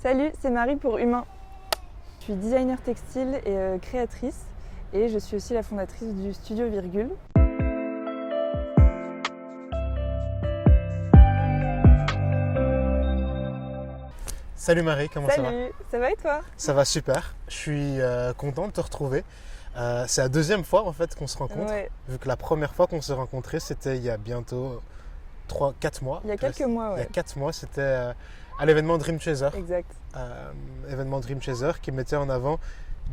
Salut, c'est Marie pour Humain. Je suis designer textile et créatrice et je suis aussi la fondatrice du studio Virgule. Salut Marie, comment ça va? Salut, ça va et toi? Ça va super, je suis content de te retrouver. C'est la deuxième fois en fait qu'on se rencontre, Ouais. vu que la première fois qu'on s'est rencontrés c'était il y a bientôt 4 mois. Il y a quelques mois, Il y a ouais. 4 mois, c'était à l'événement Dream Chaser. Exact. Événement Dream Chaser qui mettait en avant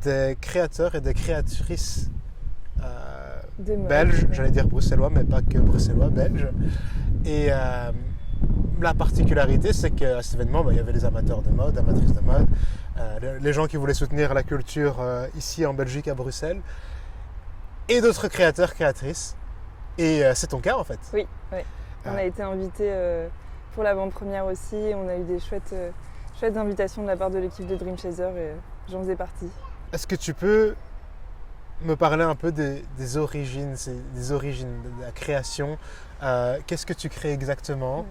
des créateurs et des créatrices De mode. belges, Ouais. j'allais dire bruxellois, mais pas que bruxellois, belges. Et la particularité, c'est qu'à cet événement, il y avait les amateurs de mode, amatrices de mode, les gens qui voulaient soutenir la culture ici en Belgique, à Bruxelles, et d'autres créateurs, créatrices. Et c'est ton cas en fait. Oui, ouais. On a été invités pour l'avant-première aussi. On a eu des chouettes invitations de la part de l'équipe de Dream Chaser et j'en faisais partie. Est-ce que tu peux me parler un peu des origines, des origines de la création? Qu'est-ce que tu crées exactement?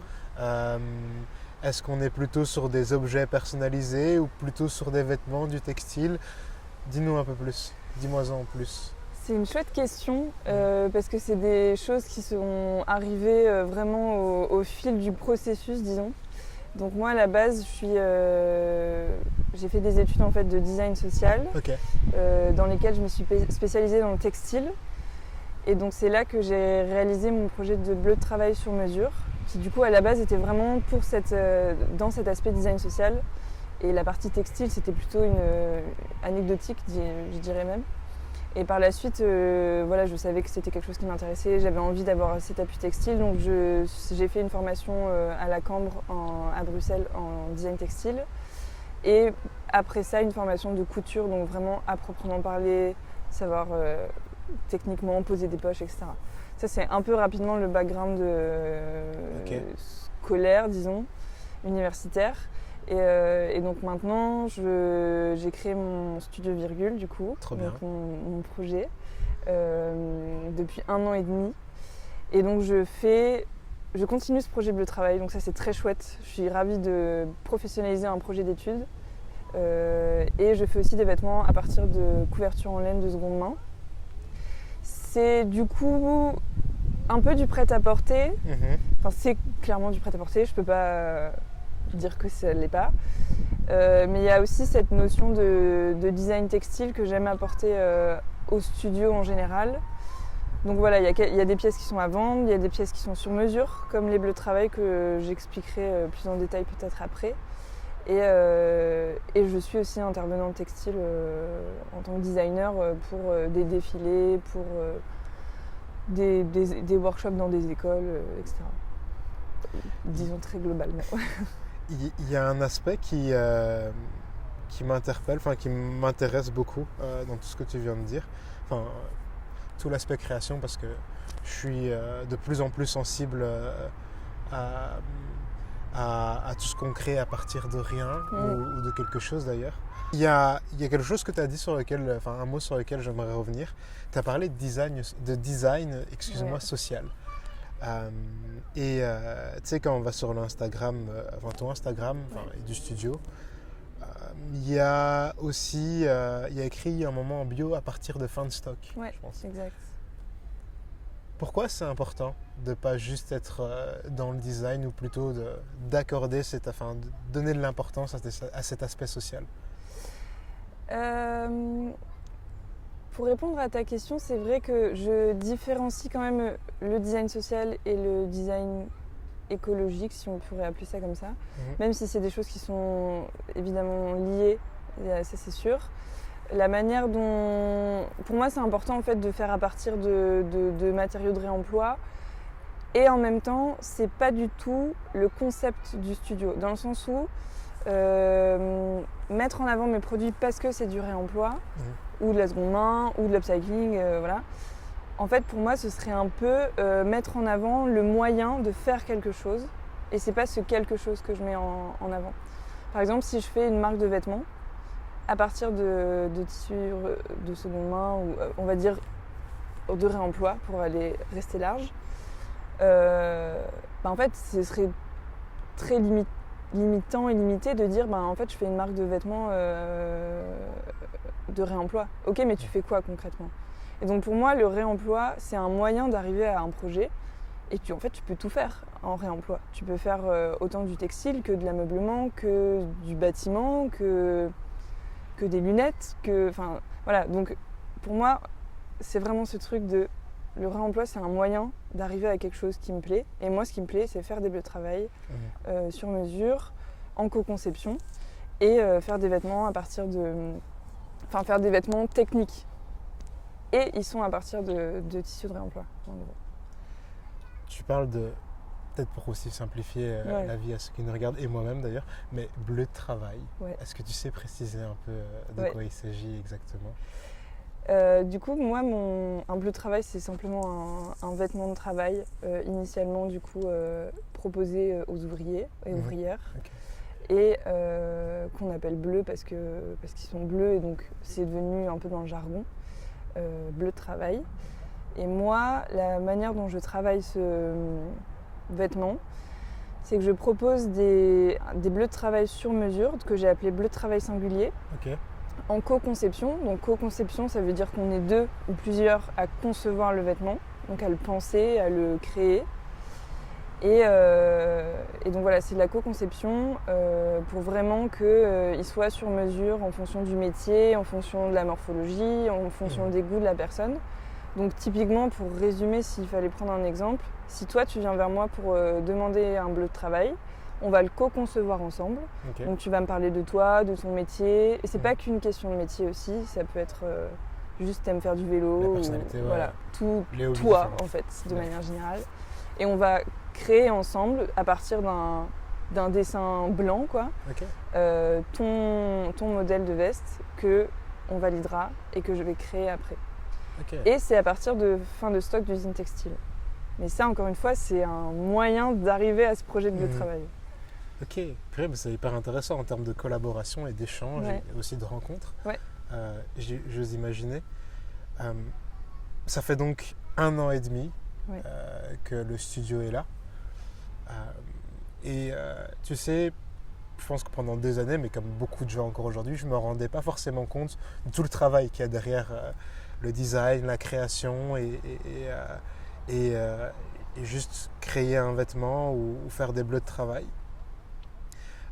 Est-ce qu'on est plutôt sur des objets personnalisés ou plutôt sur des vêtements, du textile? Dis-nous un peu plus, dis-moi-en plus. C'est une chouette question parce que c'est des choses qui sont arrivées vraiment au fil du processus, disons. Donc moi à la base, j'ai fait des études en fait de design social Ok. dans lesquelles je me suis spécialisée dans le textile. Et donc c'est là que j'ai réalisé mon projet de bleu de travail sur mesure, qui du coup à la base était vraiment dans cet aspect design social. Et la partie textile c'était plutôt anecdotique, je dirais même. Et par la suite, je savais que c'était quelque chose qui m'intéressait, j'avais envie d'avoir cet appui textile, donc j'ai fait une formation à la Cambre à Bruxelles en design textile. Et après ça, une formation de couture, donc vraiment à proprement parler, savoir techniquement poser des poches, etc. Ça, c'est un peu rapidement le background scolaire, disons, universitaire. Et donc maintenant, j'ai créé mon studio Virgule, du coup, Trop bien. donc mon projet, depuis 1 an et demi. Et donc je continue ce projet Bleu Travail, donc ça c'est très chouette. Je suis ravie de professionnaliser un projet d'études. Et je fais aussi des vêtements à partir de couvertures en laine de seconde main. C'est du coup un peu du prêt-à-porter. Enfin, c'est clairement du prêt-à-porter, je peux pas dire que ça ne l'est pas. Mais il y a aussi cette notion de design textile que j'aime apporter au studio en général. Donc voilà, il y a des pièces qui sont à vendre, il y a des pièces qui sont sur mesure, comme les bleus de travail que j'expliquerai plus en détail peut-être après. Et je suis aussi intervenante textile en tant que designer pour des défilés, pour des workshops dans des écoles, etc. Disons très globalement. Il y a un aspect qui m'interpelle, qui m'intéresse beaucoup dans tout ce que tu viens de dire. Tout l'aspect création, parce que je suis de plus en plus sensible à tout ce qu'on crée à partir de rien ou de quelque chose d'ailleurs. Il y a quelque chose que tu as dit un mot sur lequel j'aimerais revenir. Tu as parlé de design social. Tu sais, quand on va sur l'Instagram, ton Instagram du studio, il y a aussi il y a écrit un moment en bio à partir de fin de stock. Ouais, je pense. exact. Pourquoi c'est important de ne pas juste être dans le design ou plutôt d'accorder de donner de l'importance à cet aspect social? Pour répondre à ta question, c'est vrai que je différencie quand même le design social et le design écologique, si on pourrait appeler ça comme ça. Même si c'est des choses qui sont évidemment liées, ça c'est sûr. La manière dont... Pour moi, c'est important en fait de faire à partir de matériaux de réemploi. Et en même temps, c'est pas du tout le concept du studio. Dans le sens où mettre en avant mes produits parce que c'est du réemploi, ou de la seconde main, ou de l'upcycling, voilà. En fait, pour moi, ce serait un peu mettre en avant le moyen de faire quelque chose. Et c'est pas ce quelque chose que je mets en avant. Par exemple, si je fais une marque de vêtements, à partir de tissus de seconde main, ou on va dire de réemploi pour rester large, en fait ce serait très limitant et limité de dire en fait je fais une marque de vêtements de réemploi. Ok, mais tu fais quoi concrètement? Et donc pour moi le réemploi c'est un moyen d'arriver à un projet et en fait tu peux tout faire en réemploi. Tu peux faire autant du textile que de l'ameublement, que du bâtiment, que des lunettes, enfin voilà. Donc pour moi c'est vraiment ce truc de le réemploi, c'est un moyen d'arriver à quelque chose qui me plaît. Et moi, ce qui me plaît, c'est faire des bleus de travail sur mesure, en co-conception, et faire des vêtements à partir de... Enfin, faire des vêtements techniques. Et ils sont à partir de tissus de réemploi, en gros. Tu parles de... Peut-être pour aussi simplifier la vie à ceux qui nous regardent, et moi-même d'ailleurs, mais bleu de travail. Ouais. Est-ce que tu sais préciser un peu de quoi il s'agit exactement? Du coup, moi, un bleu de travail, c'est simplement un vêtement de travail, initialement, du coup, proposé aux ouvriers et ouvrières, et qu'on appelle bleu parce qu'ils sont bleus, et donc c'est devenu un peu dans le jargon, bleu de travail. Et moi, la manière dont je travaille ce vêtement, c'est que je propose des bleus de travail sur mesure, que j'ai appelé bleu de travail singulier. En co-conception. Donc co-conception, ça veut dire qu'on est 2 ou plusieurs à concevoir le vêtement, donc à le penser, à le créer. Et donc voilà, c'est de la co-conception pour vraiment qu'il soit sur mesure en fonction du métier, en fonction de la morphologie, en fonction des goûts de la personne. Donc typiquement, pour résumer, s'il fallait prendre un exemple, si toi tu viens vers moi pour demander un bleu de travail, on va le co-concevoir ensemble. Donc tu vas me parler de toi, de ton métier. Et c'est pas qu'une question de métier aussi, ça peut être juste t'aimes faire du vélo. La personnalité, voilà, tout toi en fait, de manière générale. Et on va créer ensemble, à partir d'un dessin blanc, quoi, ton modèle de veste que on validera et que je vais créer après. Et c'est à partir de fin de stock d'usine textile. Mais ça, encore une fois, c'est un moyen d'arriver à ce projet de travail. Ok, c'est hyper intéressant en termes de collaboration et d'échange et aussi de rencontres. J'ose imaginer. Ça fait donc 1 an et demi que le studio est là. Tu sais, je pense que pendant des années, mais comme beaucoup de gens encore aujourd'hui, je ne me rendais pas forcément compte de tout le travail qu'il y a derrière le design, la création et juste créer un vêtement ou faire des bleus de travail.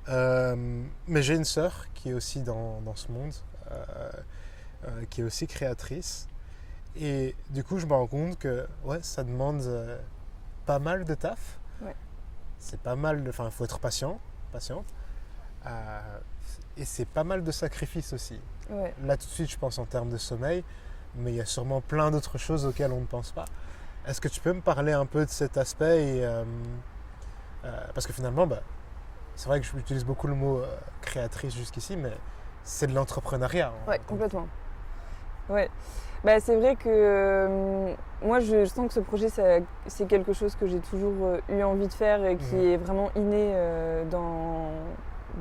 Mais j'ai une sœur qui est aussi dans ce monde, qui est aussi créatrice. Et du coup, je me rends compte que ça demande pas mal de taf. C'est pas mal, il faut être patiente. Et c'est pas mal de sacrifices aussi. Là, tout de suite, je pense en termes de sommeil, mais il y a sûrement plein d'autres choses auxquelles on ne pense pas. Est-ce que tu peux me parler un peu de cet aspect parce que finalement, c'est vrai que j'utilise beaucoup le mot créatrice jusqu'ici, mais c'est de l'entrepreneuriat. Oui, complètement. Ouais. C'est vrai que moi, je sens que ce projet, c'est quelque chose que j'ai toujours eu envie de faire et qui est vraiment inné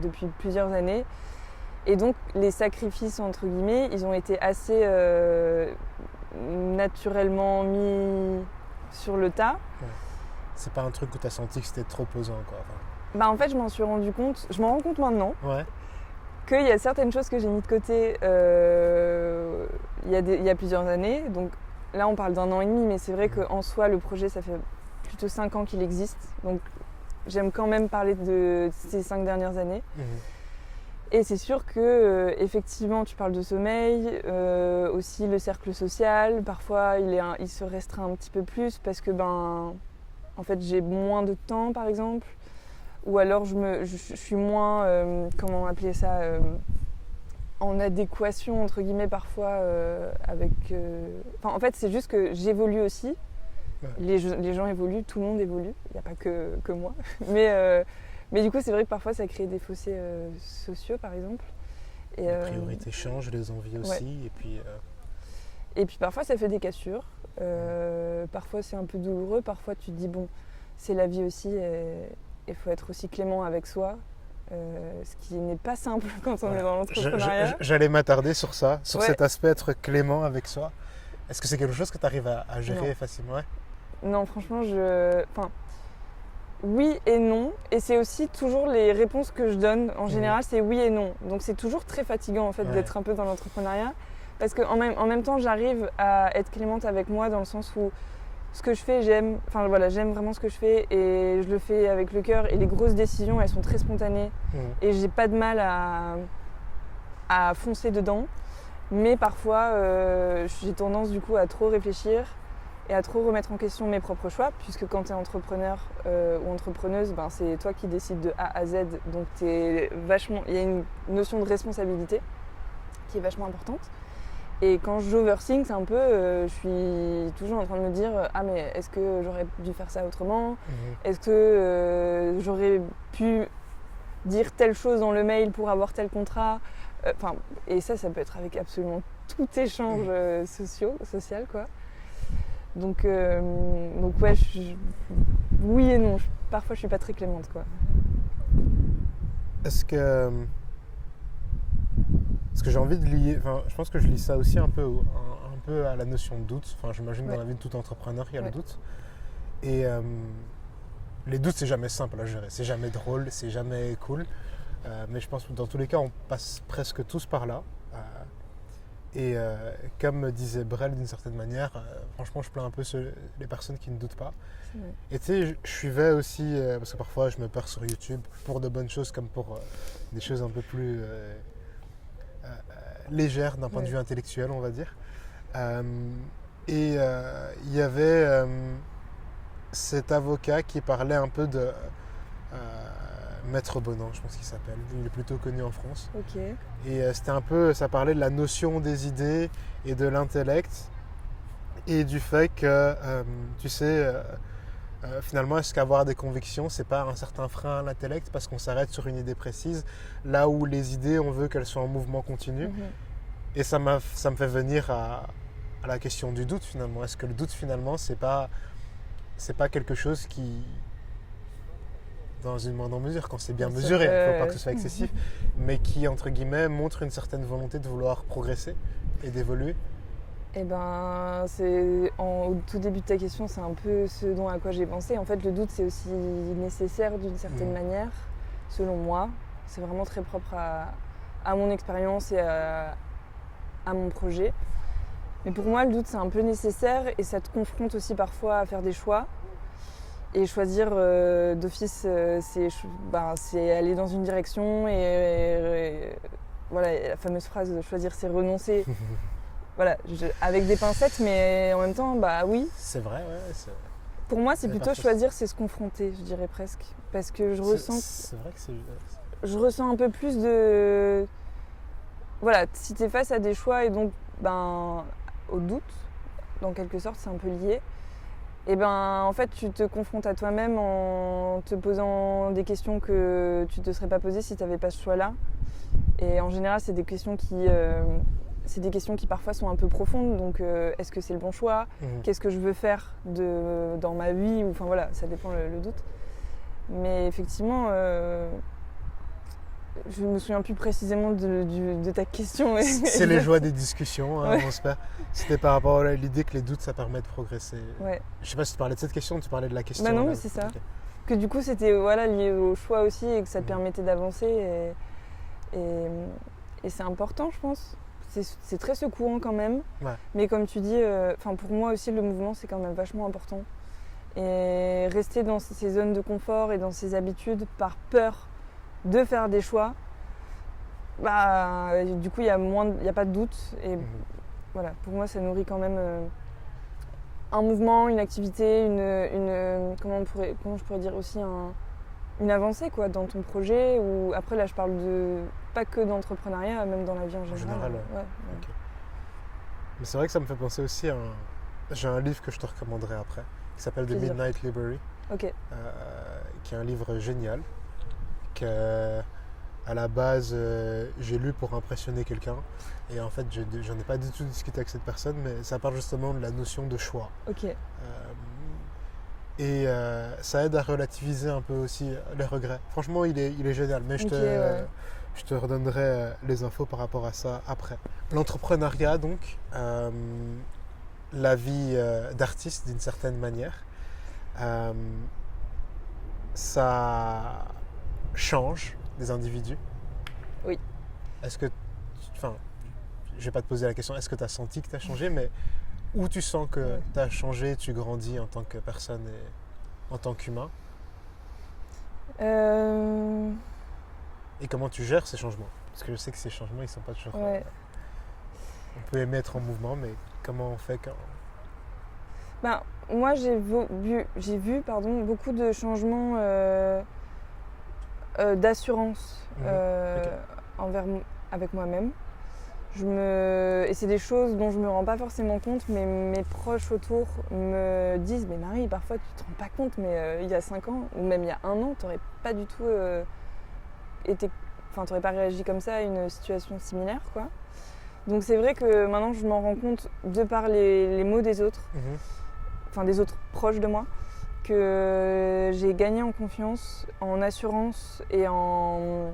depuis plusieurs années. Et donc, les sacrifices, entre guillemets, ils ont été assez naturellement mis sur le tas. C'est pas un truc où tu as senti que c'était trop pesant, quoi. En fait, je m'en rends compte maintenant qu'il y a certaines choses que j'ai mis de côté il y a plusieurs années. Donc là, on parle d'1 an et demi, mais c'est vrai qu'en soi, le projet, ça fait plutôt 5 ans qu'il existe. Donc j'aime quand même parler de ces 5 dernières années. Et c'est sûr que effectivement, tu parles de sommeil, aussi le cercle social. Parfois, il se restreint un petit peu plus parce que en fait, j'ai moins de temps, par exemple. Ou alors je suis moins, comment appeler ça, en adéquation, entre guillemets, parfois avec... en fait, c'est juste que j'évolue aussi. Les gens évoluent, tout le monde évolue. Il n'y a pas que moi. Mais du coup, c'est vrai que parfois, ça crée des fossés sociaux, par exemple. Les priorités changent, les envies aussi. Et puis parfois, ça fait des cassures. Parfois, c'est un peu douloureux. Parfois, tu te dis, bon, c'est la vie aussi. Il faut être aussi clément avec soi, ce qui n'est pas simple quand on est dans l'entrepreneuriat. J'allais m'attarder sur ça, sur cet aspect être clément avec soi. Est-ce que c'est quelque chose que tu arrives à gérer facilement? Non, franchement, oui et non. Et c'est aussi toujours les réponses que je donne. En général, c'est oui et non. Donc c'est toujours très fatigant en fait d'être un peu dans l'entrepreneuriat. Parce qu'en même temps, j'arrive à être clémente avec moi dans le sens où ce que je fais, j'aime. Enfin voilà, j'aime vraiment ce que je fais et je le fais avec le cœur. Et les grosses décisions, elles sont très spontanées. Et j'ai pas de mal à foncer dedans. Mais parfois, j'ai tendance du coup à trop réfléchir et à trop remettre en question mes propres choix, puisque quand tu es entrepreneur ou entrepreneuse, ben, c'est toi qui décides de A à Z, donc il y a une notion de responsabilité qui est vachement importante. Et quand j'overthink, c'est un peu, je suis toujours en train de me dire « Ah mais est-ce que j'aurais dû faire ça autrement ? Est-ce que j'aurais pu dire telle chose dans le mail pour avoir tel contrat ?» Et ça peut être avec absolument tout échange social, quoi. Donc ouais, oui et non. Parfois, je suis pas très clémente, quoi. Est-ce que j'ai envie de lier... je pense que je lis ça aussi un peu à la notion de doute. J'imagine dans la vie de tout entrepreneur, il y a le doute. Et les doutes, c'est jamais simple à gérer. C'est jamais drôle, c'est jamais cool. Mais je pense que dans tous les cas, on passe presque tous par là. Et comme disait Brel d'une certaine manière, franchement, je plains un peu les personnes qui ne doutent pas. Et tu sais, je suivais aussi, parce que parfois je me perds sur YouTube pour de bonnes choses comme pour des choses un peu plus légères d'un point de vue intellectuel, on va dire. Il y avait cet avocat qui parlait un peu de Maître Bonan, je pense qu'il s'appelle. Il est plutôt connu en France. Et c'était un peu, ça parlait de la notion des idées et de l'intellect et du fait que, tu sais, finalement, est-ce qu'avoir des convictions, c'est pas un certain frein à l'intellect parce qu'on s'arrête sur une idée précise, là où les idées, on veut qu'elles soient en mouvement continu. Et ça me fait venir à la question du doute finalement. Est-ce que le doute finalement, c'est pas quelque chose qui, dans une moindre mesure, quand c'est bien mesuré, il ne faut pas que ce soit excessif, mais qui, entre guillemets, montre une certaine volonté de vouloir progresser et d'évoluer? Eh ben, au tout début de ta question, c'est un peu ce à quoi j'ai pensé. En fait, le doute, c'est aussi nécessaire d'une certaine manière, selon moi. C'est vraiment très propre à mon expérience et à mon projet. Mais pour moi, le doute, c'est un peu nécessaire et ça te confronte aussi parfois à faire des choix. Et choisir d'office, c'est aller dans une direction et voilà, la fameuse phrase de choisir, c'est renoncer. Voilà, avec des pincettes, mais en même temps, bah oui. C'est vrai, ouais. Pour moi, c'est plutôt choisir, c'est se confronter, je dirais presque. Parce que je ressens... C'est vrai que c'est... Je ressens un peu plus de... Voilà, si tu es face à des choix et donc au doute, dans quelque sorte, c'est un peu lié. Et en fait, tu te confrontes à toi-même en te posant des questions que tu ne te serais pas posées si tu n'avais pas ce choix-là. Et en général, c'est des questions qui parfois sont un peu profondes. Donc, est-ce que c'est le bon choix ? Qu'est-ce que je veux faire dans ma vie ? Enfin voilà, ça dépend le doute. Mais effectivement, je me souviens plus précisément de ta question. C'est les joies des discussions, on se perd. C'était par rapport à l'idée que les doutes, ça permet de progresser. Ouais. Je sais pas si tu parlais de cette question ou tu parlais de la question. Non, mais c'est ça. Okay. Que du coup, c'était lié au choix aussi et que ça te permettait d'avancer. Et c'est important, je pense. C'est très secouant quand même. Ouais. Mais comme tu dis, pour moi aussi, le mouvement, c'est quand même vachement important. Et rester dans ces zones de confort et dans ces habitudes par peur de faire des choix, du coup il y a pas de doute et voilà, pour moi ça nourrit quand même un mouvement, une activité, comment je pourrais dire aussi une avancée quoi dans ton projet. Ou après là je parle pas que d'entrepreneuriat, même dans la vie en général. Ouais. Okay. Mais c'est vrai que ça me fait penser aussi j'ai un livre que je te recommanderai après qui s'appelle The Midnight Library, qui est un livre génial. À la base, j'ai lu pour impressionner quelqu'un et en fait, j'en ai pas du tout discuté avec cette personne, mais ça parle justement de la notion de choix. Ça aide à relativiser un peu aussi les regrets. Franchement, il est génial, mais je te redonnerai les infos par rapport à ça après. L'entrepreneuriat, donc, la vie d'artiste d'une certaine manière. ça change des individus? Oui. Est-ce que, enfin, je vais pas te poser la question, est-ce que tu as senti que tu as changé, mais où tu sens que tu as changé, tu grandis en tant que personne et en tant qu'humain? Et comment tu gères ces changements? Parce que je sais que ces changements, ils sont pas toujours... Ouais. On peut les mettre en mouvement, mais comment on fait quand... Ben, moi, j'ai vu beaucoup de changements d'assurance avec moi-même. Et c'est des choses dont je me rends pas forcément compte, mais mes proches autour me disent « Mais Marie, parfois tu te rends pas compte, mais il y a 5 ans, ou même il y a 1 an, t'aurais pas du tout t'aurais pas réagi comme ça à une situation similaire, quoi. » Donc c'est vrai que maintenant je m'en rends compte de par les mots des autres, des autres proches de moi, que j'ai gagné en confiance, en assurance et en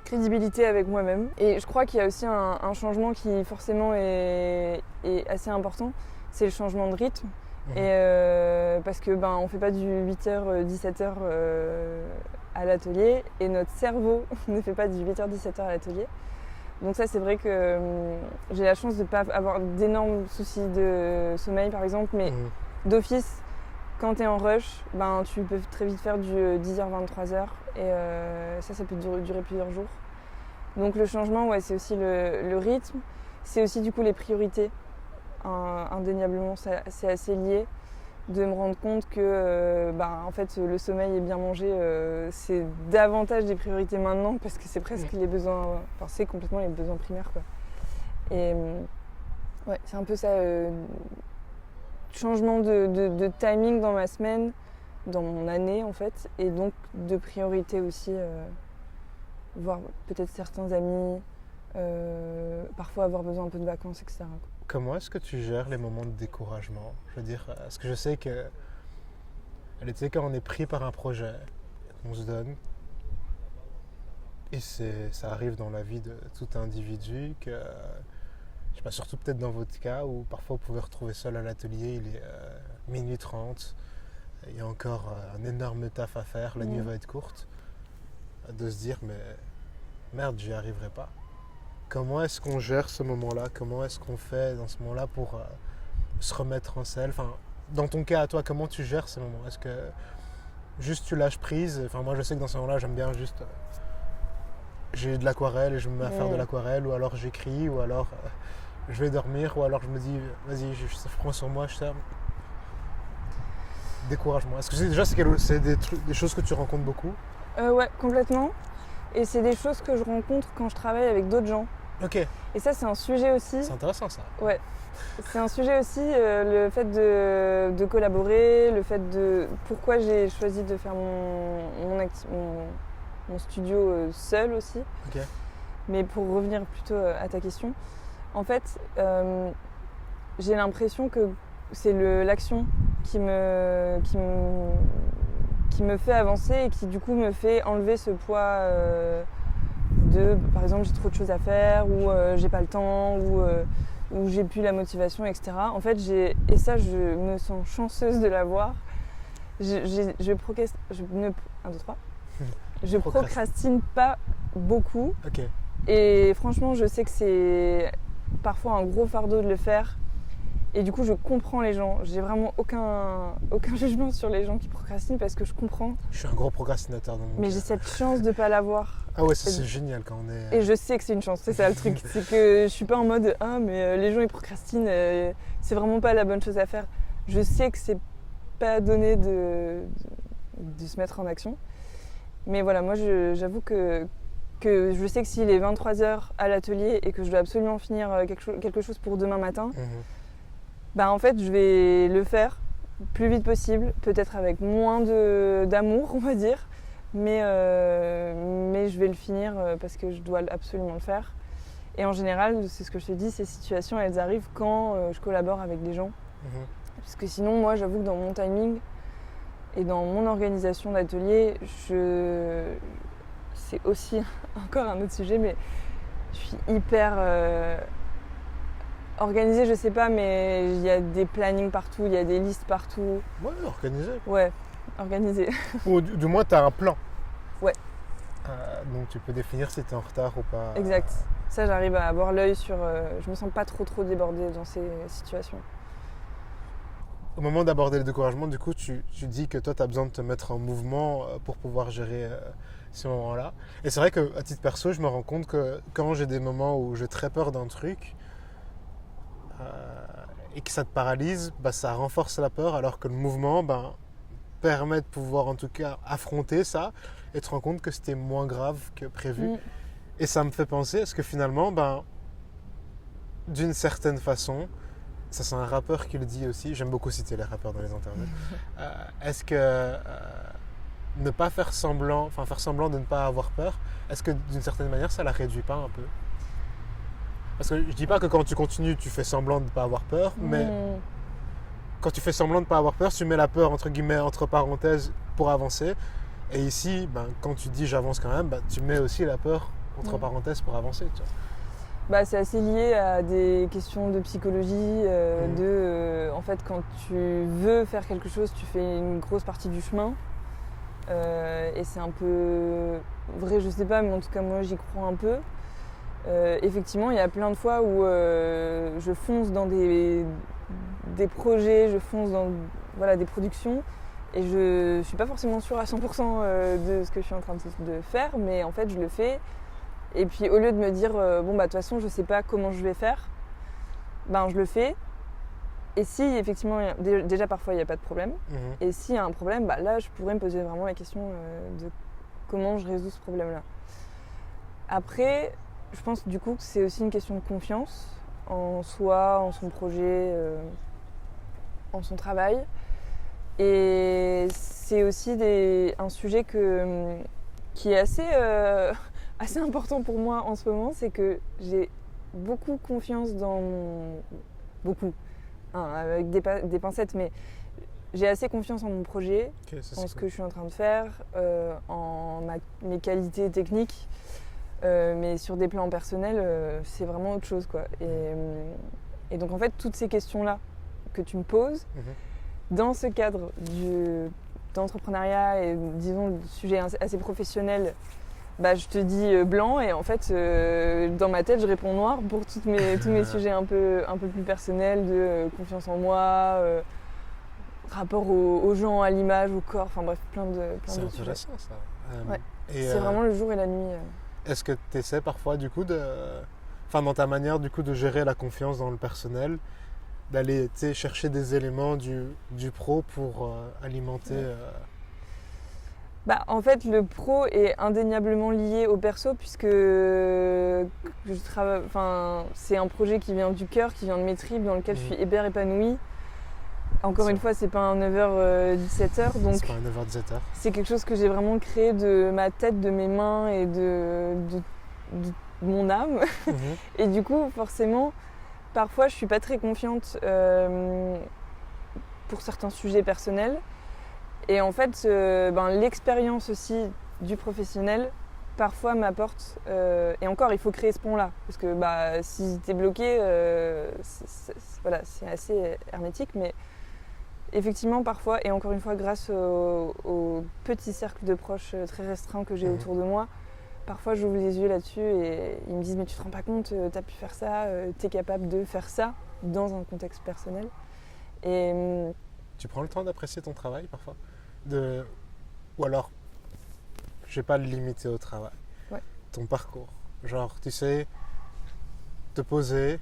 crédibilité avec moi-même. Et je crois qu'il y a aussi un changement qui forcément est assez important, c'est le changement de rythme. Et parce que on fait pas du 8h 17h à l'atelier, et notre cerveau ne fait pas du 8h 17h à l'atelier. Donc ça, c'est vrai que j'ai la chance de ne pas avoir d'énormes soucis de sommeil par exemple, mais d'office, quand tu es en rush, tu peux très vite faire du 10h 23h, et ça peut durer plusieurs jours. Donc le changement, c'est aussi le rythme, c'est aussi du coup les priorités. Indéniablement, c'est assez lié, de me rendre compte que en fait, le sommeil et bien manger, c'est davantage des priorités maintenant, parce que c'est presque les besoins, c'est complètement les besoins primaires, quoi. Et c'est un peu ça, changement de timing dans ma semaine, dans mon année en fait, et donc de priorité aussi, voir peut-être certains amis, parfois avoir besoin un peu de vacances, etc. Comment est-ce que tu gères les moments de découragement? Je veux dire, est-ce que je sais que quand on est pris par un projet, on se donne, et ça arrive dans la vie de tout individu, que, je sais pas, surtout peut-être dans votre cas, où parfois vous pouvez retrouver seul à l'atelier, il est minuit 30, il y a encore un énorme taf à faire, la nuit va être courte, de se dire, mais merde, j'y arriverai pas. Comment est-ce qu'on gère ce moment-là? Comment est-ce qu'on fait dans ce moment-là pour se remettre en selle? Enfin, dans ton cas à toi, comment tu gères ces moments? Est-ce que juste tu lâches prise? Enfin, moi je sais que dans ce moment-là, j'aime bien juste... j'ai de l'aquarelle et je me mets à faire de l'aquarelle, ou alors j'écris, ou alors je vais dormir, ou alors je me dis, vas-y, je prends sur moi, je ferme. Découragement. Est-ce que c'est des choses que tu rencontres beaucoup? Ouais, complètement. Et c'est des choses que je rencontre quand je travaille avec d'autres gens. Ok. Et ça, c'est un sujet aussi. C'est intéressant ça. Ouais. C'est un sujet aussi, le fait de collaborer, le fait de... Pourquoi j'ai choisi de faire mon studio seul aussi. Ok. Mais pour revenir plutôt à ta question, en fait, j'ai l'impression que c'est l'action qui me fait avancer, et qui du coup me fait enlever ce poids de, par exemple, j'ai trop de choses à faire, ou j'ai pas le temps, ou j'ai plus la motivation, etc. En fait, et ça, je me sens chanceuse de l'avoir. Je procrastine pas beaucoup. Ok. Et franchement, je sais que c'est parfois un gros fardeau de le faire. Et du coup, je comprends les gens. J'ai vraiment aucun jugement sur les gens qui procrastinent, parce que je comprends. Je suis un gros procrastinateur dans mon cas. Mais j'ai cette chance de ne pas l'avoir. Ah ouais, ça c'est génial quand on est... Et je sais que c'est une chance, c'est ça le truc. C'est que je suis pas en mode « Ah, mais les gens ils procrastinent, c'est vraiment pas la bonne chose à faire ». Je sais que c'est pas donné de se mettre en action. Mais voilà, moi j'avoue que je sais que s'il est 23h à l'atelier et que je dois absolument finir quelque chose pour demain matin, en fait, je vais le faire plus vite possible, peut-être avec moins d'amour, on va dire, mais je vais le finir parce que je dois absolument le faire. Et en général, c'est ce que je te dis, ces situations, elles arrivent quand je collabore avec des gens. Parce que sinon, moi, j'avoue que dans mon timing et dans mon organisation d'atelier, c'est aussi encore un autre sujet, mais je suis hyper... organisée, je sais pas, mais il y a des plannings partout, il y a des listes partout. Ouais, organisé. Ouais. organisé. Ou du moins, tu as un plan. Ouais. Donc tu peux définir si tu es en retard ou pas. Exact. Ça, j'arrive à avoir l'œil sur... je me sens pas trop débordée dans ces situations. Au moment d'aborder le découragement, du coup, tu dis que toi, tu as besoin de te mettre en mouvement pour pouvoir gérer ces moments-là. Et c'est vrai qu'à titre perso, je me rends compte que quand j'ai des moments où j'ai très peur d'un truc et que ça te paralyse, bah, ça renforce la peur, alors que le mouvement permet de pouvoir en tout cas affronter ça et te rendre compte que c'était moins grave que prévu. Et ça me fait penser, est-ce que finalement, d'une certaine façon, ça c'est un rappeur qui le dit aussi, j'aime beaucoup citer les rappeurs dans les interviews, est-ce que ne pas faire semblant, faire semblant de ne pas avoir peur, est-ce que d'une certaine manière ça la réduit pas un peu? Parce que je dis pas que quand tu continues tu fais semblant de ne pas avoir peur, mais quand tu fais semblant de ne pas avoir peur, tu mets la peur entre guillemets entre parenthèses pour avancer. Et ici, quand tu dis j'avance quand même, tu mets aussi la peur entre parenthèses pour avancer. Tu vois. C'est assez lié à des questions de psychologie, en fait, quand tu veux faire quelque chose, tu fais une grosse partie du chemin. Et c'est un peu vrai, je sais pas, mais en tout cas, moi, j'y crois un peu. Effectivement, il y a plein de fois où je fonce dans des projets, je fonce dans des productions. Et je ne suis pas forcément sûre à 100% de ce que je suis en train de faire, mais en fait, je le fais. Et puis, au lieu de me dire, de toute façon, je ne sais pas comment je vais faire, je le fais. Et si, effectivement, déjà, parfois, il n'y a pas de problème. Et s'il y a un problème, là, je pourrais me poser vraiment la question de comment je résous ce problème-là. Après, je pense, du coup, que c'est aussi une question de confiance en soi, en son projet, en son travail. Et c'est aussi un sujet qui est assez important pour moi en ce moment, c'est que j'ai beaucoup confiance dans beaucoup, avec des pincettes, mais j'ai assez confiance en mon projet, en ce que je suis en train de faire, en mes qualités techniques, mais sur des plans personnels, c'est vraiment autre chose, quoi. Et donc en fait, toutes ces questions-là que tu me poses, dans ce cadre d'entrepreneuriat et disons de sujet assez professionnel, je te dis blanc et en fait dans ma tête je réponds noir pour tous mes sujets un peu plus personnels de confiance en moi, rapport aux gens, à l'image, au corps, enfin bref, plein de c'est sujets. intéressant ça. Ouais. C'est vraiment le jour et la nuit. Est-ce que tu essaies parfois du coup dans ta manière du coup de gérer la confiance dans le personnel, d'aller chercher des éléments du pro pour alimenter en fait, le pro est indéniablement lié au perso puisque c'est un projet qui vient du cœur, qui vient de mes tripes, dans lequel je suis hyper épanouie. Encore une fois, c'est pas un 9h-17h, donc c'est pas un 9h-17h. C'est quelque chose que j'ai vraiment créé de ma tête, de mes mains et de mon âme. Et du coup, forcément, parfois, je suis pas très confiante pour certains sujets personnels. Et en fait, l'expérience aussi du professionnel, parfois m'apporte... et encore, il faut créer ce pont-là. Parce que si t'es bloqué, c'est assez hermétique. Mais effectivement, parfois, et encore une fois, grâce au petit cercle de proches très restreint que j'ai autour de moi, parfois j'ouvre les yeux là-dessus et ils me disent « Mais tu te rends pas compte, t'as pu faire ça, t'es capable de faire ça dans un contexte personnel. » Et... Tu prends le temps d'apprécier ton travail parfois ou alors, je vais pas le limiter au travail, ton parcours. Genre, tu sais, te poser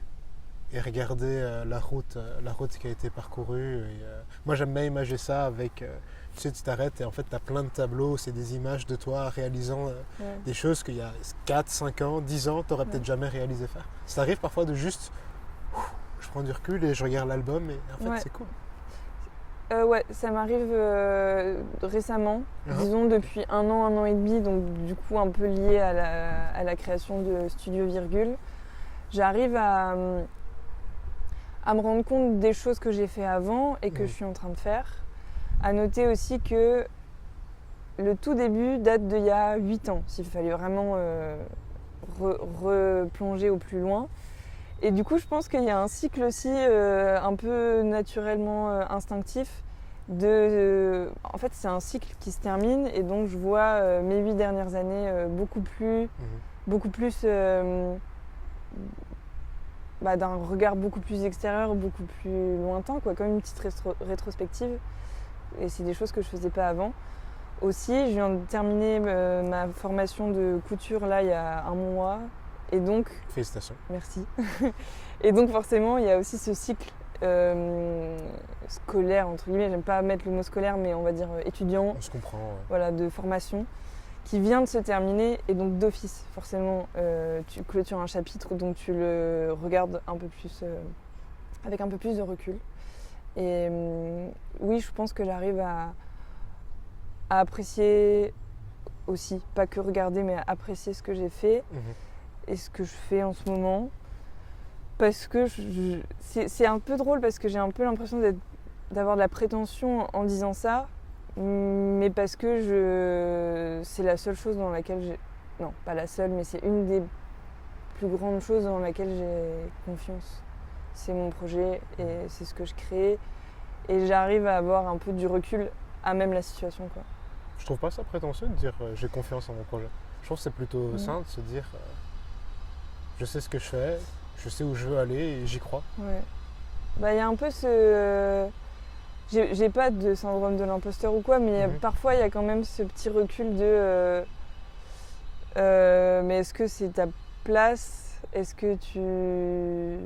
et regarder la route qui a été parcourue. Moi, j'aime bien imager ça avec, tu t'arrêtes et en fait, tu as plein de tableaux, c'est des images de toi réalisant des choses qu'il y a 4, 5 ans, 10 ans, tu n'aurais peut-être jamais réalisé faire. Ça arrive parfois de juste, je prends du recul et je regarde l'album et en fait, c'est cool. Ça m'arrive récemment, disons depuis un an et demi, donc du coup un peu lié à la création de Studio Virgule. J'arrive à me rendre compte des choses que j'ai fait avant et que je suis en train de faire. À noter aussi que le tout début date d'il y a 8 ans, s'il fallait vraiment replonger au plus loin. Et du coup, je pense qu'il y a un cycle aussi un peu naturellement instinctif En fait, c'est un cycle qui se termine et donc je vois mes 8 dernières années beaucoup plus d'un regard beaucoup plus extérieur, beaucoup plus lointain, quoi, comme une petite rétrospective. Et c'est des choses que je faisais pas avant. Aussi, je viens de terminer ma formation de couture là il y a un mois. Et donc... Félicitations. Merci. Et donc forcément, il y a aussi ce cycle scolaire, entre guillemets, j'aime pas mettre le mot scolaire, mais on va dire étudiant. On se comprend. Ouais. Voilà, de formation, qui vient de se terminer. Et donc d'office, forcément, tu clôtures un chapitre, donc tu le regardes un peu plus, avec un peu plus de recul. Et oui, je pense que j'arrive à apprécier aussi, pas que regarder, mais à apprécier ce que j'ai fait et ce que je fais en ce moment. Parce que c'est un peu drôle, parce que j'ai un peu l'impression d'avoir de la prétention en disant ça, mais parce que c'est la seule chose dans laquelle j'ai... Non, pas la seule, mais c'est une des plus grandes choses dans laquelle j'ai confiance. C'est mon projet et c'est ce que je crée. Et j'arrive à avoir un peu du recul à même la situation, quoi. Je trouve pas ça prétentieux de dire j'ai confiance en mon projet. Je trouve que c'est plutôt sain de se dire je sais ce que je fais, je sais où je veux aller et j'y crois. Ouais. Bah, y a un peu ce... J'ai pas de syndrome de l'imposteur ou quoi, mais parfois il y a quand même ce petit recul de mais est-ce que c'est ta place? Est-ce que tu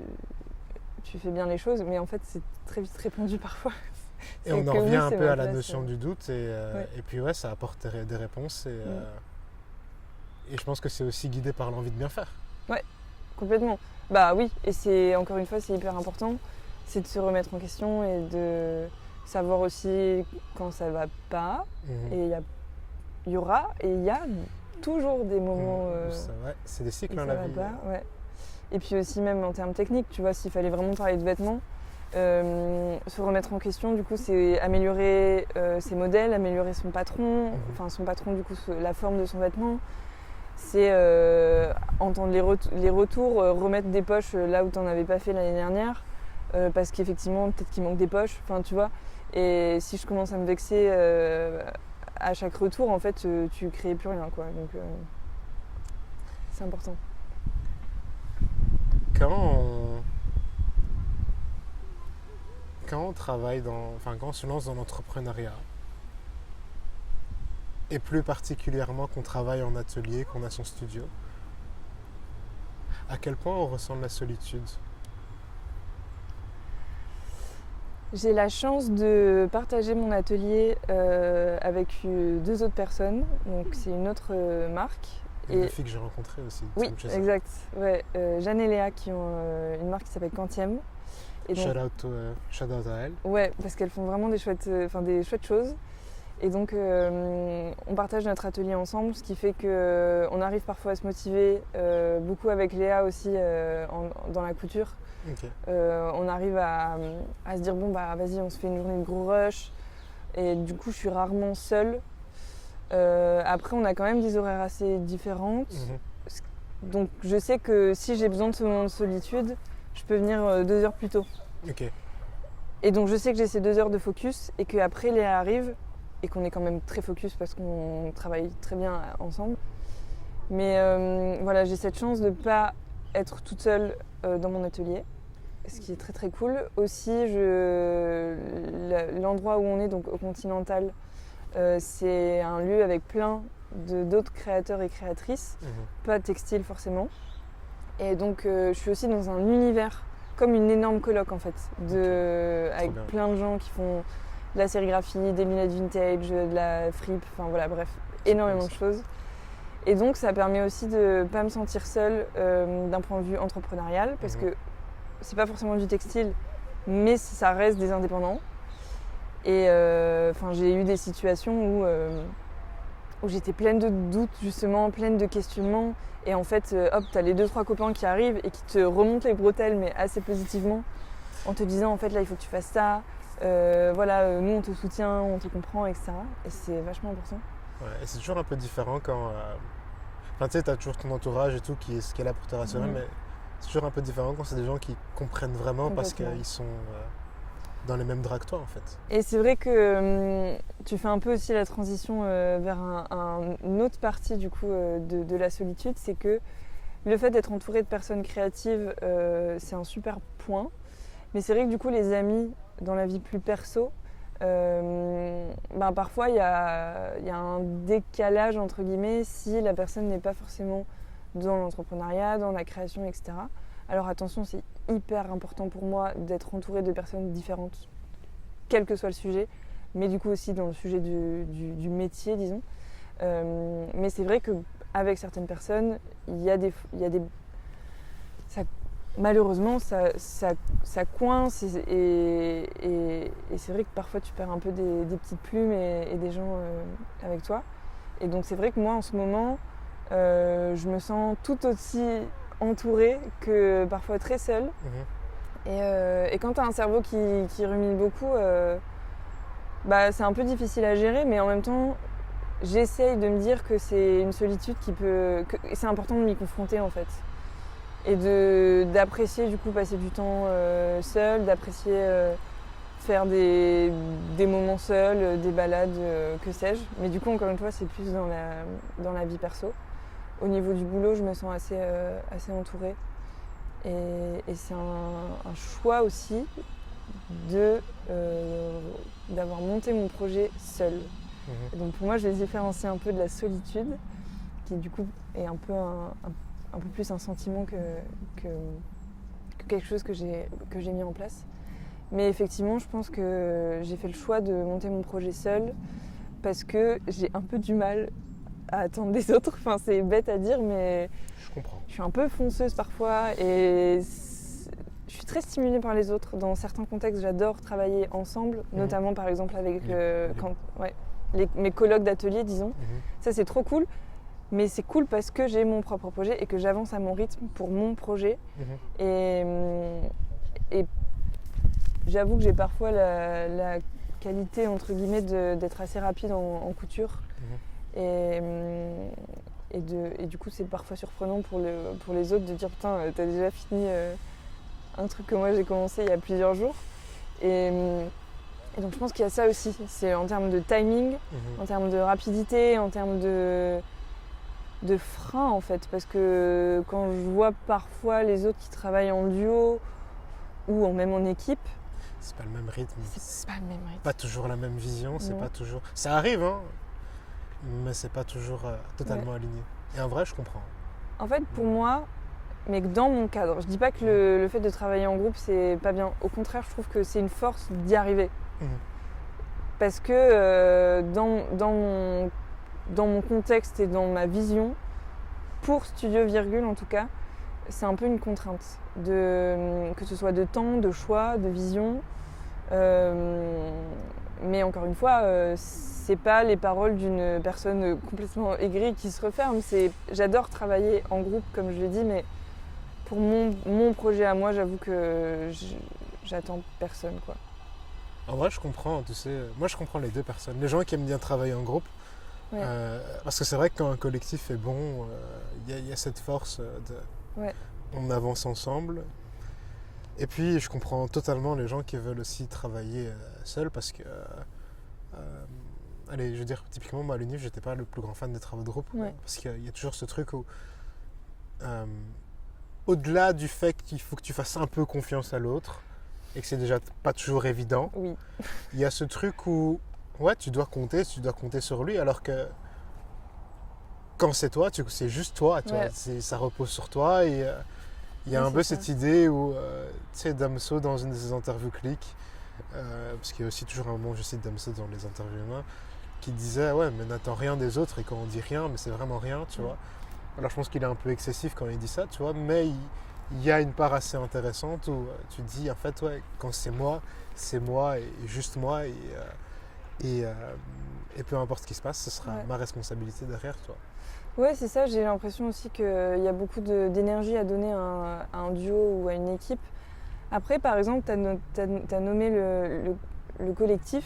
fais bien les choses? Mais en fait, c'est très vite répondu parfois. Et on en revient un peu à la notion du doute et puis ouais, ça apporte des réponses et je pense que c'est aussi guidé par l'envie de bien faire. Ouais, complètement. Bah oui, et c'est encore une fois, c'est hyper important, c'est de se remettre en question et de savoir aussi quand ça va pas. Et il y aura et il y a toujours des moments c'est des cycles dans la vie. Ouais. Et puis aussi même en termes techniques, tu vois, s'il fallait vraiment parler de vêtements, se remettre en question, du coup, c'est améliorer ses modèles, améliorer son patron, enfin son patron, du coup, la forme de son vêtement. C'est entendre les retours, remettre des poches là où tu n'en avais pas fait l'année dernière, parce qu'effectivement, peut-être qu'il manque des poches, enfin, tu vois. Et si je commence à me vexer à chaque retour, en fait, tu crées plus rien, quoi. Donc, c'est important. Quand on travaille quand on se lance dans l'entrepreneuriat, et plus particulièrement qu'on travaille en atelier, qu'on a son studio, à quel point on ressent de la solitude? J'ai la chance de partager mon atelier avec 2 autres personnes. Donc c'est une autre marque. Et 2 filles que j'ai rencontrées aussi. Oui, exact. Ouais, Jeanne et Léa qui ont une marque qui s'appelle Quantième. Shout out à elles. Ouais, parce qu'elles font vraiment des chouettes choses. Et donc on partage notre atelier ensemble, ce qui fait qu'on arrive parfois à se motiver, beaucoup avec Léa aussi dans la couture. Okay. On arrive à se dire bon bah vas-y, on se fait une journée de gros rush. Et du coup je suis rarement seule. Après on a quand même des horaires assez différentes. Donc je sais que si j'ai besoin de ce moment de solitude, je peux venir 2 heures plus tôt. Okay. Et donc je sais que j'ai ces 2 heures de focus et qu'après Léa arrive et qu'on est quand même très focus parce qu'on travaille très bien ensemble. Mais voilà, j'ai cette chance de ne pas être toute seule dans mon atelier, ce qui est très très cool. Aussi, l'endroit où on est, donc au Continental, c'est un lieu avec plein d'autres créateurs et créatrices, pas textile forcément. Et donc je suis aussi dans un univers, comme une énorme coloc en fait, avec plein de gens qui font de la sérigraphie, des lunettes vintage, de la fripe, enfin voilà, bref, énormément de choses. Et donc ça permet aussi de ne pas me sentir seule d'un point de vue entrepreneurial, parce que c'est pas forcément du textile, mais ça reste des indépendants. Et j'ai eu des situations où j'étais pleine de doutes justement, pleine de questionnements. Et en fait, hop, t'as les 2-3 copains qui arrivent et qui te remontent les bretelles, mais assez positivement, en te disant en fait là il faut que tu fasses ça. Nous on te soutient, on te comprend, etc. Et c'est vachement important. Ouais, et c'est toujours un peu différent quand... tu sais, t'as toujours ton entourage et tout qui est là pour te rassurer, mais c'est toujours un peu différent quand c'est des gens qui comprennent vraiment parce qu'ils sont... dans les mêmes draps que toi en fait. Et c'est vrai que tu fais un peu aussi la transition vers une autre partie du coup de la solitude, c'est que le fait d'être entouré de personnes créatives, c'est un super point. Mais c'est vrai que du coup les amis dans la vie plus perso, parfois il y a un décalage entre guillemets si la personne n'est pas forcément dans l'entrepreneuriat, dans la création, etc. Alors attention, c'est hyper important pour moi d'être entourée de personnes différentes, quel que soit le sujet, mais du coup aussi dans le sujet du métier, disons. Mais c'est vrai qu'avec certaines personnes, il y a des malheureusement, ça coince et c'est vrai que parfois tu perds un peu des petites plumes et des gens avec toi. Et donc c'est vrai que moi en ce moment, je me sens tout aussi entourée que parfois très seule. Et quand tu as un cerveau qui rumine beaucoup, c'est un peu difficile à gérer, mais en même temps, j'essaye de me dire que c'est une solitude que c'est important de m'y confronter en fait. Et d'apprécier du coup passer du temps seul, d'apprécier faire des moments seuls, des balades, que sais-je. Mais du coup, encore une fois, c'est plus dans la vie perso. Au niveau du boulot, je me sens assez entourée. Et c'est un choix aussi d'avoir monté mon projet seul. Et donc pour moi, je les différencie un peu de la solitude, qui du coup est un peu un peu plus un sentiment que quelque chose que j'ai mis en place. Mais effectivement, je pense que j'ai fait le choix de monter mon projet seul parce que j'ai un peu du mal à attendre des autres. Enfin, c'est bête à dire, mais Je comprends. je suis un peu fonceuse parfois et je suis très stimulée par les autres. Dans certains contextes, j'adore travailler ensemble, notamment par exemple avec mes collègues d'atelier, disons. Ça, c'est trop cool. Mais c'est cool parce que j'ai mon propre projet et que j'avance à mon rythme pour mon projet. Et j'avoue que j'ai parfois la qualité, entre guillemets, d'être assez rapide en couture. Et du coup, c'est parfois surprenant pour les autres de dire « Putain, t'as déjà fini un truc que moi j'ai commencé il y a plusieurs jours. » Et donc je pense qu'il y a ça aussi. C'est en termes de timing, en termes de rapidité, en termes de frein en fait, parce que quand je vois parfois les autres qui travaillent en duo ou même en équipe, c'est pas le même rythme. C'est pas le même rythme. Pas toujours la même vision, c'est pas toujours. Ça arrive, hein, mais c'est pas toujours totalement aligné. Et en vrai, je comprends. En fait, pour moi, mais que dans mon cadre, je dis pas que le fait de travailler en groupe c'est pas bien. Au contraire, je trouve que c'est une force d'y arriver. Parce que dans mon contexte et dans ma vision, pour Studio Virgule en tout cas, c'est un peu une contrainte, que ce soit de temps, de choix, de vision. Mais encore une fois, c'est pas les paroles d'une personne complètement aigrie qui se referme. J'adore travailler en groupe, comme je l'ai dit, mais pour mon projet à moi, j'avoue que j'attends personne, quoi. En vrai, je comprends, tu sais. Moi, je comprends les deux personnes. Les gens qui aiment bien travailler en groupe, parce que c'est vrai que quand un collectif est bon, il y a cette force on avance ensemble. Et puis, je comprends totalement les gens qui veulent aussi travailler seuls parce que, allez, je veux dire, typiquement, moi à l'UNIF, j'étais pas le plus grand fan des travaux de groupe. Parce qu'il y a toujours ce truc où, au-delà du fait qu'il faut que tu fasses un peu confiance à l'autre et que c'est déjà pas toujours évident, il y a ce truc où, tu dois compter sur lui, alors que quand c'est toi, c'est juste toi, ça repose sur toi. Et il y a un peu cette idée où, tu sais, Damso dans une de ses interviews clics, parce qu'il y a aussi toujours un moment, je cite Damso dans les interviews humains, qui disait mais n'attends rien des autres, et quand on dit rien, mais c'est vraiment rien, tu vois. Alors je pense qu'il est un peu excessif quand il dit ça, tu vois, mais il y a une part assez intéressante où tu te dis, en fait, quand c'est moi et juste moi, et peu importe ce qui se passe, ce sera ma responsabilité derrière, toi. Ouais, c'est ça, j'ai l'impression aussi qu'il y a beaucoup d'énergie à donner à un duo ou à une équipe. Après, par exemple, tu as nommé le collectif.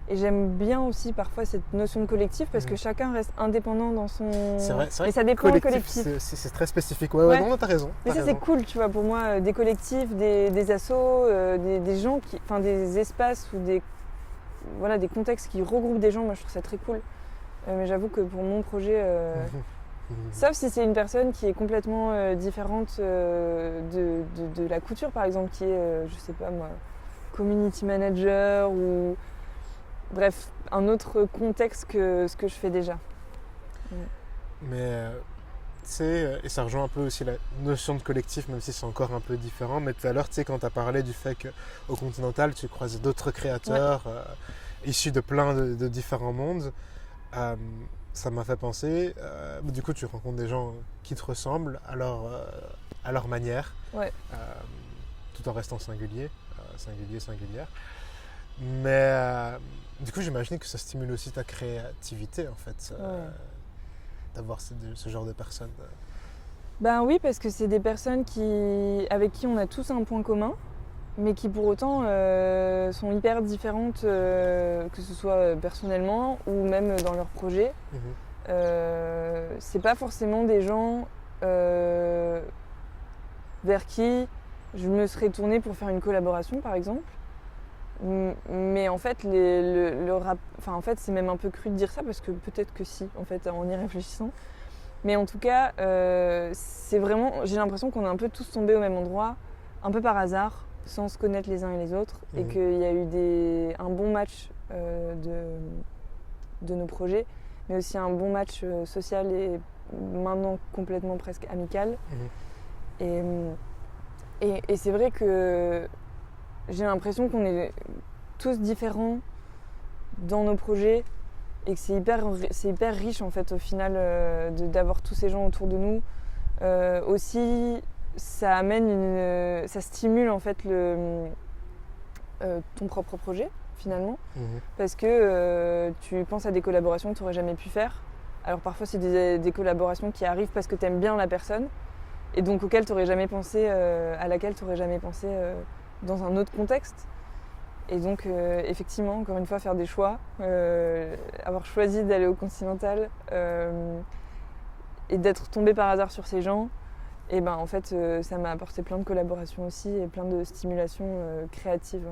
Et j'aime bien aussi parfois cette notion de collectif parce que chacun reste indépendant dans son... C'est vrai, Mais ça dépend du collectif. C'est très spécifique. Ouais, non, t'as raison. Mais ça, c'est cool, tu vois, pour moi, des collectifs, des assos, des gens qui... Enfin, des espaces ou des contextes qui regroupent des gens, moi, je trouve ça très cool. Mais j'avoue que pour mon projet... Sauf si c'est une personne qui est complètement différente de la couture, par exemple, qui est, je sais pas moi, community manager ou... Bref, un autre contexte que ce que je fais déjà. Mais et ça rejoint un peu aussi la notion de collectif, même si c'est encore un peu différent. Mais tout à l'heure, tu sais, quand tu as parlé du fait qu'au Continental, tu croises d'autres créateurs issus de plein de différents mondes, ça m'a fait penser, du coup, tu rencontres des gens qui te ressemblent à leur manière, tout en restant singulière. Mais du coup, j'imagine que ça stimule aussi ta créativité, en fait, d'avoir ce genre de personnes. Ben oui, parce que c'est des personnes avec qui on a tous un point commun, mais qui pour autant sont hyper différentes, que ce soit personnellement ou même dans leur projet. C'est pas forcément des gens vers qui je me serais tournée pour faire une collaboration, par exemple. Mais en fait, en fait, c'est même un peu cru de dire ça parce que peut-être que si, en fait, en y réfléchissant. Mais en tout cas, c'est vraiment, j'ai l'impression qu'on est un peu tous tombés au même endroit, un peu par hasard, sans se connaître les uns et les autres, et qu'il y a eu un bon match de nos projets, mais aussi un bon match social et maintenant complètement presque amical. Et c'est vrai que j'ai l'impression qu'on est tous différents dans nos projets et que c'est hyper riche en fait au final d'avoir tous ces gens autour de nous. Aussi, ça stimule en fait ton propre projet finalement, parce que tu penses à des collaborations que tu n'aurais jamais pu faire. Alors parfois c'est des collaborations qui arrivent parce que tu aimes bien la personne et donc à laquelle tu n'aurais jamais pensé dans un autre contexte. Et donc, effectivement, encore une fois, faire des choix, avoir choisi d'aller au Continental et d'être tombée par hasard sur ces gens, et ben en fait, ça m'a apporté plein de collaborations aussi et plein de stimulations créatives,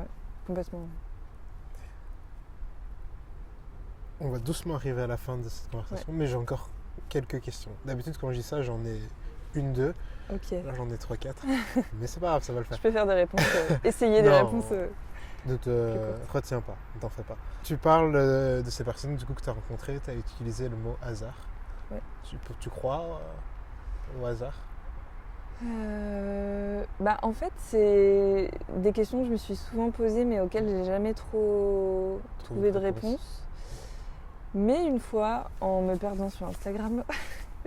complètement. On va doucement arriver à la fin de cette conversation, mais j'ai encore quelques questions. D'habitude, quand je dis ça, j'en ai une, deux. Ok. Là, j'en ai 3, 4. Mais c'est pas grave, ça va le faire. Je peux faire des réponses, essayer des réponses. Ne te retiens pas, ne t'en fais pas. Tu parles de ces personnes du coup, que tu as rencontrées, tu as utilisé le mot hasard. Ouais. Tu crois au hasard? En fait, c'est des questions que je me suis souvent posées, mais auxquelles j'ai jamais trop trouvé de réponse. Mais une fois, en me perdant sur Instagram,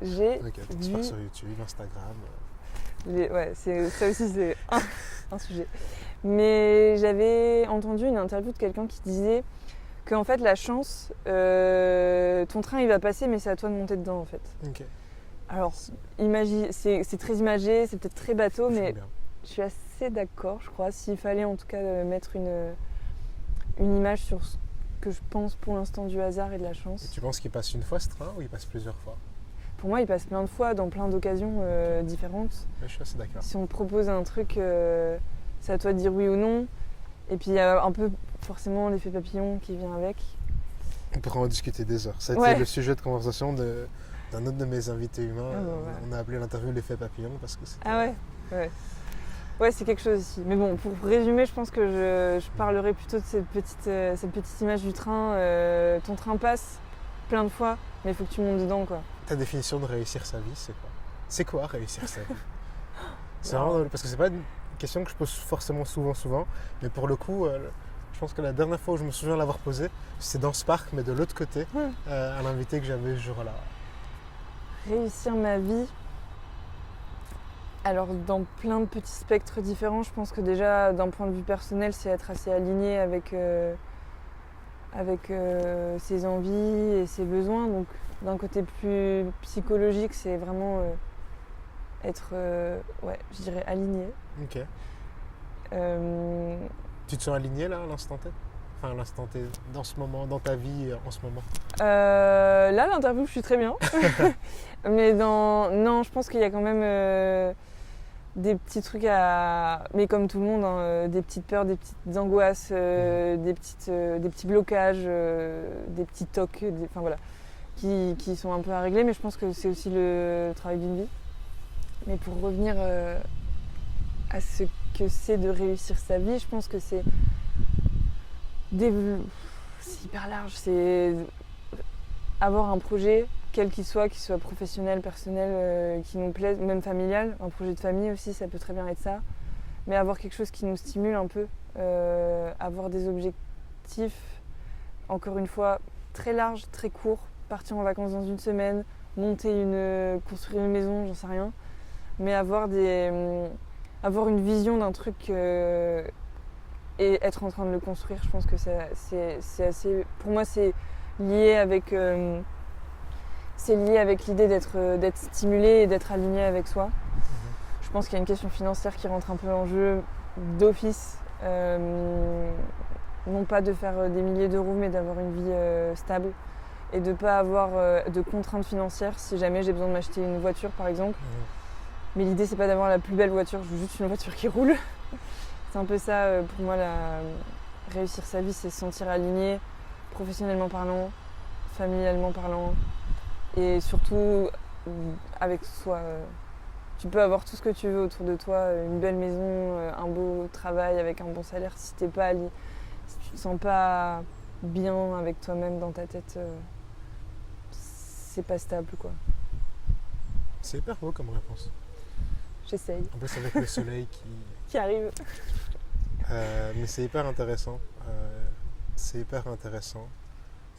j'ai vu... sur YouTube, Instagram... ça aussi c'est un sujet. Mais j'avais entendu une interview de quelqu'un qui disait qu'en fait la chance, ton train il va passer mais c'est à toi de monter dedans en fait. Okay. Alors c'est très imagé, c'est peut-être très bateau, mais je suis assez d'accord je crois. S'il fallait en tout cas mettre une image sur ce que je pense pour l'instant du hasard et de la chance. Et tu penses qu'il passe une fois ce train ou il passe plusieurs fois? Pour moi, il passe plein de fois dans plein d'occasions différentes. Je suis assez d'accord. Si on te propose un truc, c'est à toi de dire oui ou non. Et puis il y a un peu forcément l'effet papillon qui vient avec. On pourra en discuter des heures. C'était le sujet de conversation d'un autre de mes invités humains. On a appelé l'interview l'effet papillon parce que c'était... Ah ouais. Ouais, c'est quelque chose aussi. Mais bon, pour résumer, je pense que je parlerai plutôt de cette petite image du train. Ton train passe plein de fois, mais il faut que tu montes dedans, quoi. Ta définition de réussir sa vie, c'est quoi? C'est quoi réussir sa vie? C'est vraiment, parce que c'est pas une question que je pose forcément souvent, mais pour le coup, je pense que la dernière fois où je me souviens l'avoir posée, c'est dans ce parc, mais de l'autre côté, à l'invité que j'avais ce jour-là. Réussir ma vie. Alors, dans plein de petits spectres différents, je pense que déjà, d'un point de vue personnel, c'est être assez aligné avec ses envies et ses besoins. Donc, d'un côté plus psychologique, c'est vraiment être, je dirais, aligné. Ok. Tu te sens aligné là, à l'instant T? Enfin, l'instant T, dans ce moment, dans ta vie, en ce moment. Là, l'interview, je suis très bien. Mais non, je pense qu'il y a quand même des petits trucs à... Mais comme tout le monde, hein, des petites peurs, des petites angoisses, des petits blocages, des petits tocs, enfin voilà, qui sont un peu à régler. Mais je pense que c'est aussi le travail d'une vie. Mais pour revenir à ce que c'est de réussir sa vie, je pense que c'est hyper large. C'est avoir un projet, quel qu'il soit professionnel, personnel, qui nous plaise, même familial. Un projet de famille aussi, ça peut très bien être ça. Mais avoir quelque chose qui nous stimule un peu, avoir des objectifs, encore une fois, très larges, très courts. Partir en vacances dans une semaine, construire une maison, j'en sais rien. Mais avoir une vision d'un truc et être en train de le construire, je pense que c'est assez... Pour moi, c'est lié avec l'idée d'être stimulé et d'être aligné avec soi. Je pense qu'il y a une question financière qui rentre un peu en jeu d'office. Non pas de faire des milliers d'euros, mais d'avoir une vie stable et de ne pas avoir de contraintes financières si jamais j'ai besoin de m'acheter une voiture, par exemple. Mais l'idée, c'est pas d'avoir la plus belle voiture, je veux juste une voiture qui roule. C'est un peu ça, pour moi, réussir sa vie, c'est se sentir aligné, professionnellement parlant, familialement parlant, et surtout avec soi. Tu peux avoir tout ce que tu veux autour de toi, une belle maison, un beau travail avec un bon salaire. Si tu te sens pas bien avec toi-même dans ta tête, c'est pas stable, quoi. C'est hyper beau comme réponse. J'essaye. En plus avec le soleil qui arrive. Mais c'est hyper intéressant.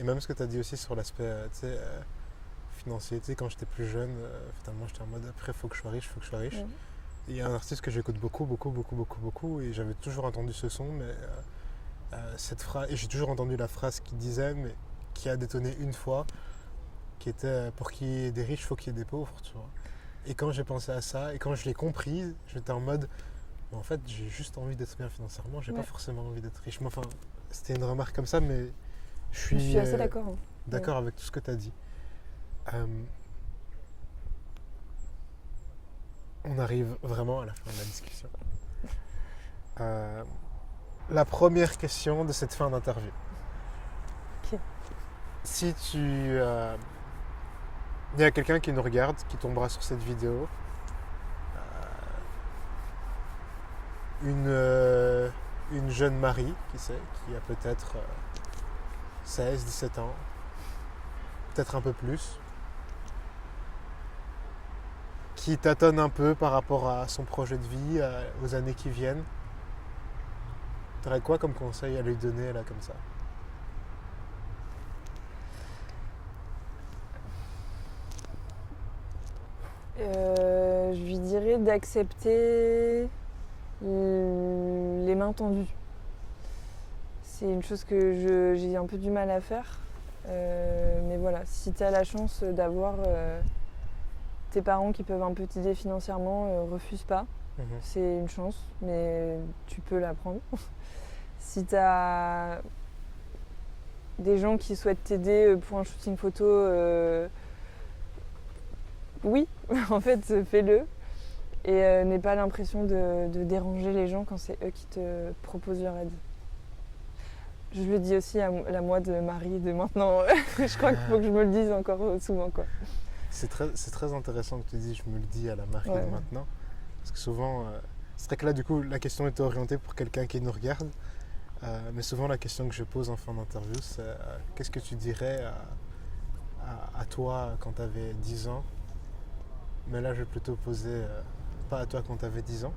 Et même ce que tu as dit aussi sur l'aspect financier. Tu sais, quand j'étais plus jeune, finalement j'étais en mode après faut que je sois riche. Et il y a un artiste que j'écoute beaucoup et j'avais toujours entendu ce son, mais cette phrase, et j'ai toujours entendu la phrase qu'il disait, mais qui a détonné une fois, qui était pour qu'il y ait des riches, faut qu'il y ait des pauvres, tu vois. Et quand j'ai pensé à ça, et quand je l'ai compris, j'étais en mode, en fait, j'ai juste envie d'être bien financièrement, j'ai pas forcément envie d'être riche. Mais enfin, c'était une remarque comme ça, mais je suis assez d'accord. D'accord avec tout ce que tu as dit. On arrive vraiment à la fin de la discussion. La première question de cette fin d'interview. Okay. Si tu... il y a quelqu'un qui nous regarde, qui tombera sur cette vidéo. Une jeune Marie, qui a peut-être 16, 17 ans, peut-être un peu plus, qui tâtonne un peu par rapport à son projet de vie, aux années qui viennent. Tu aurais quoi comme conseil à lui donner là comme ça ? Je lui dirais d'accepter les mains tendues. C'est une chose que j'ai un peu du mal à faire. Mais voilà, si tu as la chance d'avoir tes parents qui peuvent un peu t'aider financièrement, refuse pas. C'est une chance, mais tu peux la prendre. Si tu as des gens qui souhaitent t'aider pour un shooting photo, oui, en fait, fais-le. Et n'aie pas l'impression de déranger les gens quand c'est eux qui te proposent leur aide. Je le dis aussi à la moi de Marie de maintenant. Je crois qu'il faut que je me le dise encore souvent, quoi. C'est très intéressant que tu dis je me le dis à la Marie de maintenant. Parce que souvent, c'est vrai que là du coup la question était orientée pour quelqu'un qui nous regarde. Mais souvent la question que je pose en fin d'interview c'est qu'est-ce que tu dirais à toi quand tu avais 10 ans ? Mais là je vais plutôt poser, pas à toi quand tu avais 10 ans,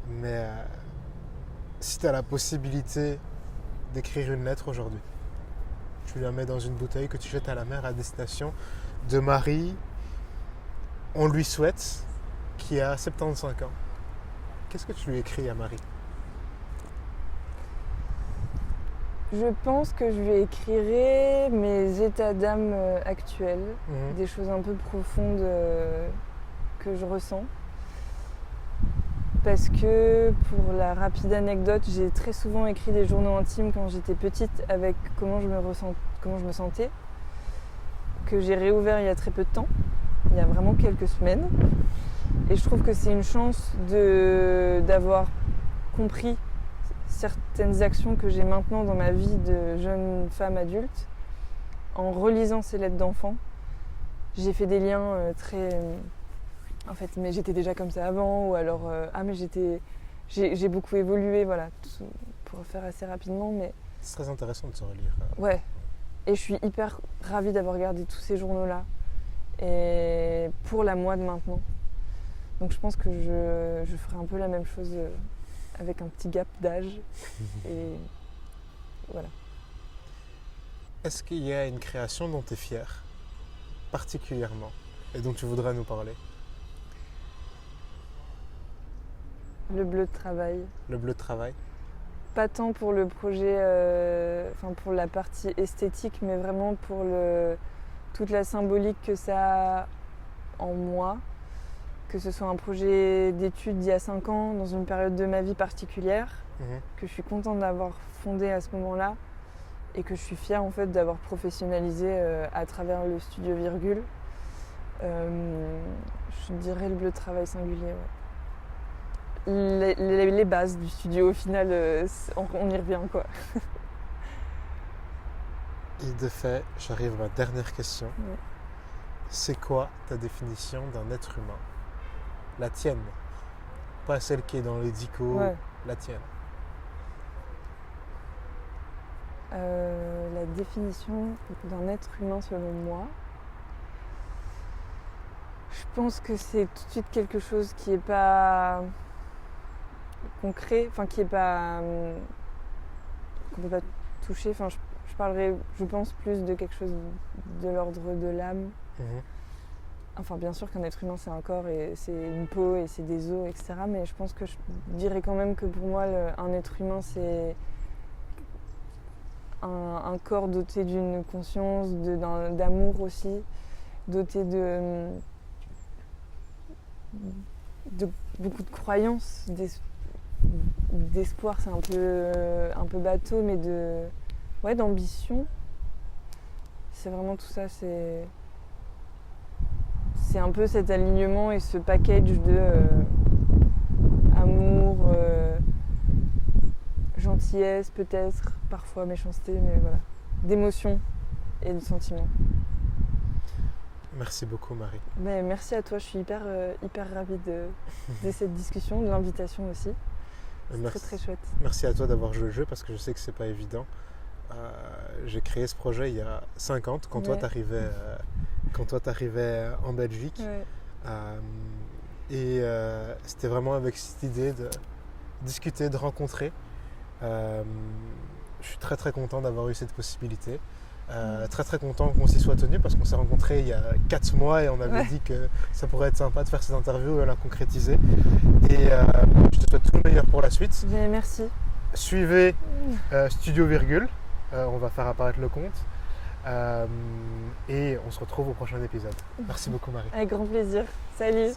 mais si tu as la possibilité d'écrire une lettre aujourd'hui, tu la mets dans une bouteille que tu jettes à la mer à destination de Marie, on lui souhaite, qui a 75 ans. Qu'est-ce que tu lui écris à Marie ? Je pense que je lui écrirai mes états d'âme actuels, des choses un peu profondes que je ressens. parce que, pour la rapide anecdote, j'ai très souvent écrit des journaux intimes quand j'étais petite avec comment je me sentais, que j'ai réouvert il y a très peu de temps, il y a vraiment quelques semaines. Et je trouve que c'est une chance d'avoir compris certaines actions que j'ai maintenant dans ma vie de jeune femme adulte. En relisant ces lettres d'enfants, j'ai fait des liens en fait, mais j'étais déjà comme ça avant, ou alors mais j'ai beaucoup évolué, voilà, pour faire assez rapidement, mais C'est très intéressant de se relire. ouais. Et je suis hyper ravie d'avoir gardé tous ces journaux-là, et pour la moi de maintenant. Donc je pense que je ferai un peu la même chose avec un petit gap d'âge, et voilà. Est-ce qu'il y a une création dont tu es fière, particulièrement, et dont tu voudrais nous parler? Le bleu de travail. Le bleu de travail. Pas tant pour le projet, pour la partie esthétique, mais vraiment pour toute la symbolique que ça a en moi. Que ce soit un projet d'études d'il y a 5 ans, dans une période de ma vie particulière, que je suis contente d'avoir fondé à ce moment-là, et que je suis fière en fait d'avoir professionnalisé à travers le studio Virgule. Je dirais le bleu de travail singulier. Ouais. Les bases du studio, au final, on y revient, quoi. Et de fait, j'arrive à ma dernière question. Ouais. C'est quoi ta définition d'un être humain? La tienne. Pas celle qui est dans l'édico, Ouais. la tienne. La définition d'un être humain selon moi, je pense que c'est tout de suite quelque chose qui n'est pas concret, qui est pas qu'on ne peut pas toucher. Je parlerai, je pense, plus de quelque chose de l'ordre de l'âme. Enfin, bien sûr qu'un être humain, c'est un corps et c'est une peau et c'est des os, etc. Mais je pense que je dirais quand même que pour moi, un être humain, c'est un corps doté d'une conscience, d'amour aussi, doté de beaucoup de croyances, d'espoir, c'est un peu bateau, mais d'ambition. C'est vraiment tout ça, c'est un peu cet alignement et ce package de amour, gentillesse peut-être, parfois méchanceté, mais voilà, d'émotions et de sentiments. Merci beaucoup, Marie. Mais merci à toi, je suis hyper ravie de cette discussion, de l'invitation aussi. C'est très très chouette. Merci à toi d'avoir joué le jeu parce que je sais que c'est pas évident. J'ai créé ce projet il y a 5 ans, quand toi t'arrivais en Belgique. Et c'était vraiment avec cette idée de discuter, de rencontrer. Je suis très très content d'avoir eu cette possibilité. Très très content qu'on s'y soit tenu parce qu'on s'est rencontrés il y a 4 mois et on avait dit que ça pourrait être sympa de faire cette interview et on l'a concrétisé. Et je te souhaite tout le meilleur pour la suite. Bien, merci. Suivez Studio Virgule, on va faire apparaître le compte. Et on se retrouve au prochain épisode. Merci beaucoup, Marie. Avec grand plaisir. Salut.